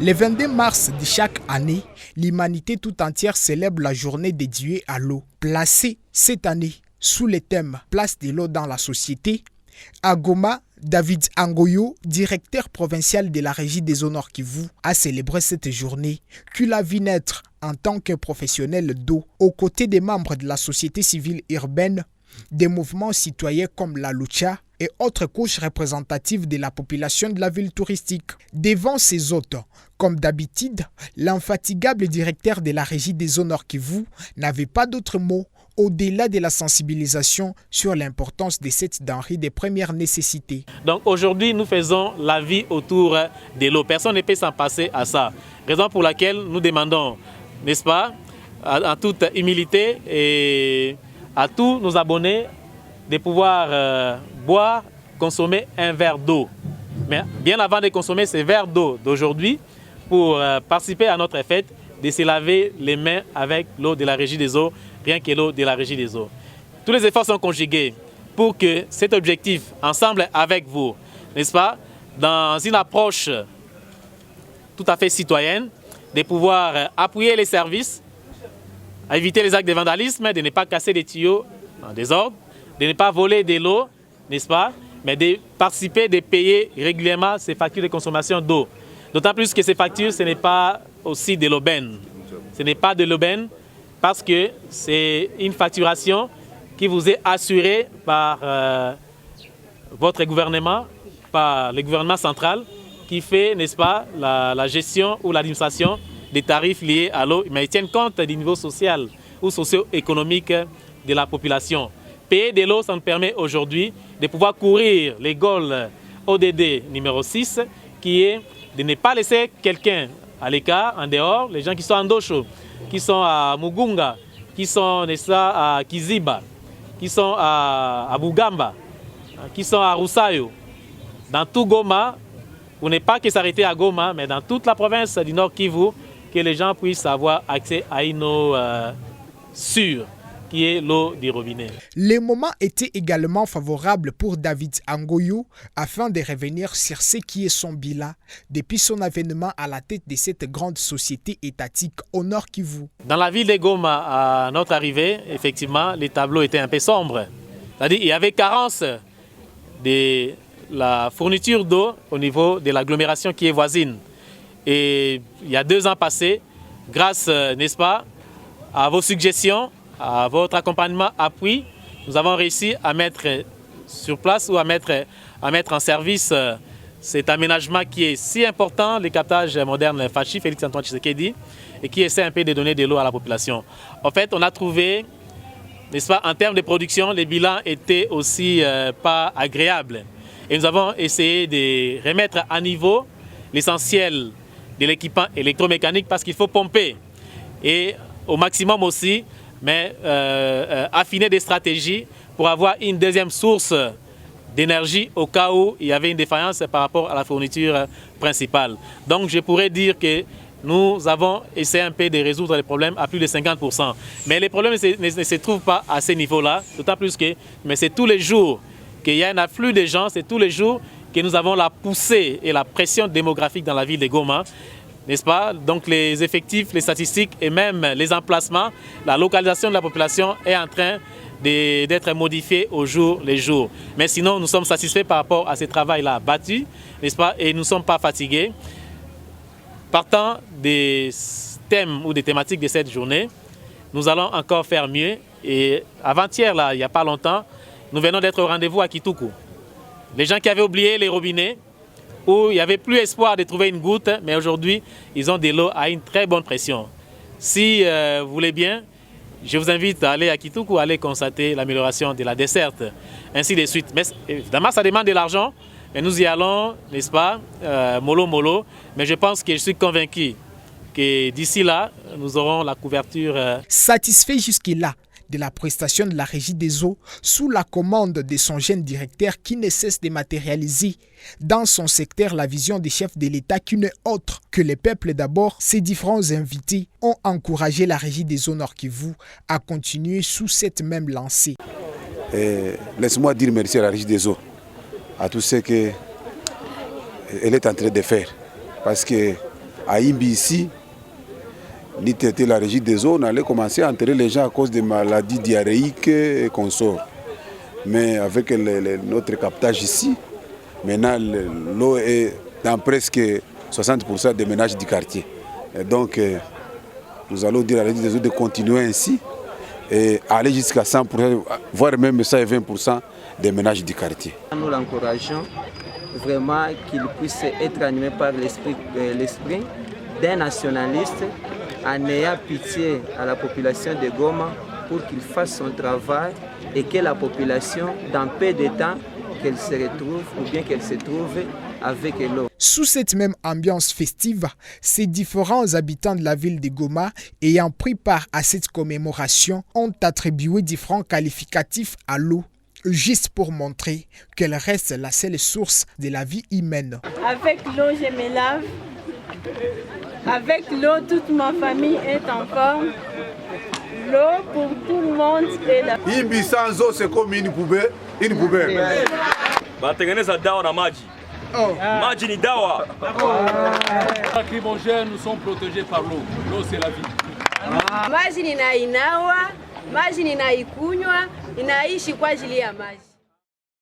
Le 22 mars de chaque année, l'humanité tout entière célèbre la journée dédiée à l'eau. Placée cette année sous le thème « Place de l'eau dans la société », à Goma, David Angoyo, directeur provincial de la régie des eaux Nord Kivu, a célébré cette journée qu'il a vu naître en tant que professionnel d'eau aux côtés des membres de la société civile urbaine, des mouvements citoyens comme la Lucha et autres couches représentatives de la population de la ville touristique. Devant ces hôtes, comme d'habitude, l'infatigable directeur de la régie des eaux Nord Kivu n'avait pas d'autre mot au-delà de la sensibilisation sur l'importance de cette denrée de première nécessité. Donc aujourd'hui, nous faisons la vie autour de l'eau. Personne ne peut s'en passer à ça. Raison pour laquelle nous demandons, n'est-ce pas, en toute humilité et à tous nos abonnés de pouvoir boire, consommer un verre d'eau. Mais bien avant de consommer ces verres d'eau d'aujourd'hui, pour participer à notre fête, de se laver les mains avec l'eau de la régie des eaux, rien que l'eau de la régie des eaux. Tous les efforts sont conjugués pour que cet objectif, ensemble avec vous, n'est-ce pas, dans une approche tout à fait citoyenne, de pouvoir appuyer les services, éviter les actes de vandalisme, de ne pas casser les tuyaux en désordre, de ne pas voler de l'eau, n'est-ce pas, mais de participer, de payer régulièrement ces factures de consommation d'eau. D'autant plus que ces factures, ce n'est pas aussi de l'aubaine. Ce n'est pas de l'aubaine parce que c'est une facturation qui vous est assurée par votre gouvernement, par le gouvernement central, qui fait, n'est-ce pas, la gestion ou l'administration des tarifs liés à l'eau, mais ils tiennent compte du niveau social ou socio-économique de la population. Payer de l'eau, ça nous permet aujourd'hui de pouvoir courir les goals ODD numéro 6, qui est de ne pas laisser quelqu'un à l'écart, en dehors, les gens qui sont à Ndosho, qui sont à Mugunga, qui sont à Kiziba, qui sont à Bugamba, qui sont à Roussayo. Dans tout Goma, pour ne pas que s'arrêter à Goma, mais dans toute la province du Nord Kivu, que les gens puissent avoir accès à une eau sûre, qui est l'eau du robinet. Les moments étaient également favorables pour David Angoyo afin de revenir sur ce qui est son bilan depuis son avènement à la tête de cette grande société étatique au Nord Kivu. Dans la ville de Goma, à notre arrivée, effectivement, les tableaux étaient un peu sombres. C'est-à-dire qu'il y avait carence de la fourniture d'eau au niveau de l'agglomération qui est voisine. Et il y a 2 ans passés, grâce, n'est-ce pas, à vos suggestions, à votre accompagnement appui, nous avons réussi à mettre sur place ou à mettre en service cet aménagement qui est si important, le captage moderne Fachi, Félix-Antoine Tshisekedi, et qui essaie un peu de donner de l'eau à la population. En fait, on a trouvé, n'est-ce pas, en termes de production, les bilans étaient aussi pas agréables. Et nous avons essayé de remettre à niveau l'essentiel de l'équipement électromécanique parce qu'il faut pomper. Et au maximum aussi, mais affiner des stratégies pour avoir une deuxième source d'énergie au cas où il y avait une défaillance par rapport à la fourniture principale. Donc je pourrais dire que nous avons essayé un peu de résoudre les problèmes à plus de 50%. Mais les problèmes ne se trouvent pas à ce niveau-là, d'autant plus que c'est tous les jours qu'il y a un afflux de gens, c'est tous les jours que nous avons la poussée et la pression démographique dans la ville de Goma. N'est-ce pas? Donc les effectifs, les statistiques et même les emplacements, la localisation de la population est en train d'être modifiée au jour le jour. Mais sinon, nous sommes satisfaits par rapport à ce travail-là battu, n'est-ce pas? Et nous ne sommes pas fatigués. Partant des thèmes ou des thématiques de cette journée, nous allons encore faire mieux. Et avant-hier, là, il n'y a pas longtemps, nous venons d'être au rendez-vous à Kituku. Les gens qui avaient oublié les robinets, où il n'y avait plus espoir de trouver une goutte, mais aujourd'hui, ils ont de l'eau à une très bonne pression. Si vous voulez bien, je vous invite à aller à Kituku, à aller constater l'amélioration de la desserte, ainsi de suite. Mais évidemment, ça demande de l'argent, mais nous y allons, n'est-ce pas, mollo. Mais je pense que je suis convaincu que d'ici là, nous aurons la couverture. Satisfait jusque-là de la prestation de la régie des eaux sous la commande de son jeune directeur qui ne cesse de matérialiser dans son secteur la vision des chefs de l'État qui n'est autre que le peuple d'abord. Ces différents invités ont encouragé la régie des eaux Nord Kivu à continuer sous cette même lancée. Laisse-moi dire merci à la régie des eaux, à tous ceux qui elle est en train de faire. Parce qu'à Imbi ici, l'ITT, la régie des eaux, on allait commencer à enterrer les gens à cause des maladies diarrhéiques et consorts. Mais avec notre captage ici, maintenant l'eau est dans presque 60% des ménages du quartier. Et donc nous allons dire à la régie des eaux de continuer ainsi et aller jusqu'à 100%, voire même 120% des ménages du quartier. Nous l'encourageons vraiment qu'il puisse être animé par l'esprit d'un nationaliste en ayant pitié à la population de Goma pour qu'il fasse son travail et que la population, dans peu de temps, qu'elle se retrouve ou bien qu'elle se trouve avec l'eau. Sous cette même ambiance festive, ces différents habitants de la ville de Goma ayant pris part à cette commémoration ont attribué différents qualificatifs à l'eau, juste pour montrer qu'elle reste la seule source de la vie humaine. Avec l'eau, je me lave. Avec l'eau, toute ma famille est en forme. L'eau pour tout le monde est là. Imbi sans eau, c'est comme une poubelle. Batengeneza dawa na maji. Maji ni dawa. Lacrymogènes, nous sommes protégés par l'eau. L'eau, c'est la vie. Maji ninainawa, maji ninaikunywa, ninaishi kwa ajili ya maji.